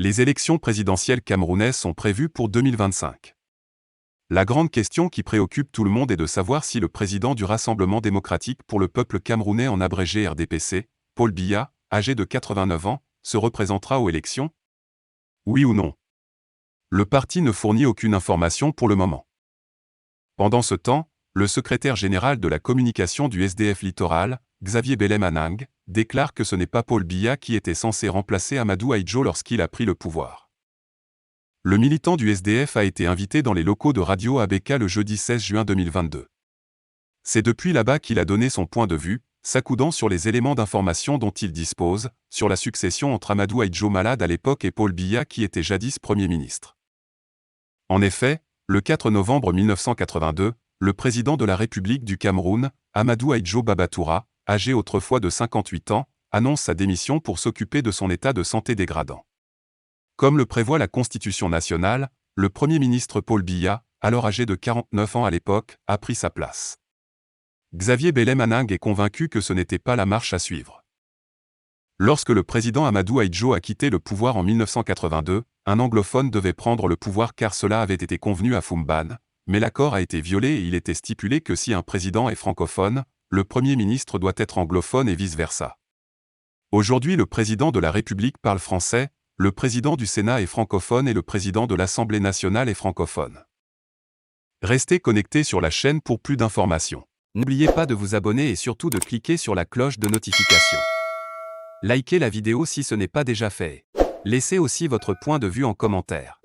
Les élections présidentielles camerounaises sont prévues pour 2025. La grande question qui préoccupe tout le monde est de savoir si le président du Rassemblement démocratique pour le peuple camerounais en abrégé RDPC, Paul Biya, âgé de 89 ans, se représentera aux élections. Oui ou non? Le parti ne fournit aucune information pour le moment. Pendant ce temps, le secrétaire général de la communication du SDF Littoral, Xavier Belem Anang, déclare que ce n'est pas Paul Biya qui était censé remplacer Amadou Ahidjo lorsqu'il a pris le pouvoir. Le militant du SDF a été invité dans les locaux de Radio ABK le jeudi 16 juin 2022. C'est depuis là-bas qu'il a donné son point de vue, s'accoudant sur les éléments d'information dont il dispose, sur la succession entre Amadou Ahidjo malade à l'époque et Paul Biya qui était jadis Premier ministre. En effet, le 4 novembre 1982, le président de la République du Cameroun, Amadou Ahidjo Babatoura, âgé autrefois de 58 ans, annonce sa démission pour s'occuper de son état de santé dégradant. Comme le prévoit la Constitution nationale, le Premier ministre Paul Biya, alors âgé de 49 ans à l'époque, a pris sa place. Xavier Belem Anang est convaincu que ce n'était pas la marche à suivre. Lorsque le président Amadou Ahidjo a quitté le pouvoir en 1982, un anglophone devait prendre le pouvoir car cela avait été convenu à Fumban, mais l'accord a été violé et il était stipulé que si un président est francophone, le Premier ministre doit être anglophone et vice-versa. Aujourd'hui, le président de la République parle français, le président du Sénat est francophone et le président de l'Assemblée nationale est francophone. Restez connectés sur la chaîne pour plus d'informations. N'oubliez pas de vous abonner et surtout de cliquer sur la cloche de notification. Likez la vidéo si ce n'est pas déjà fait. Laissez aussi votre point de vue en commentaire.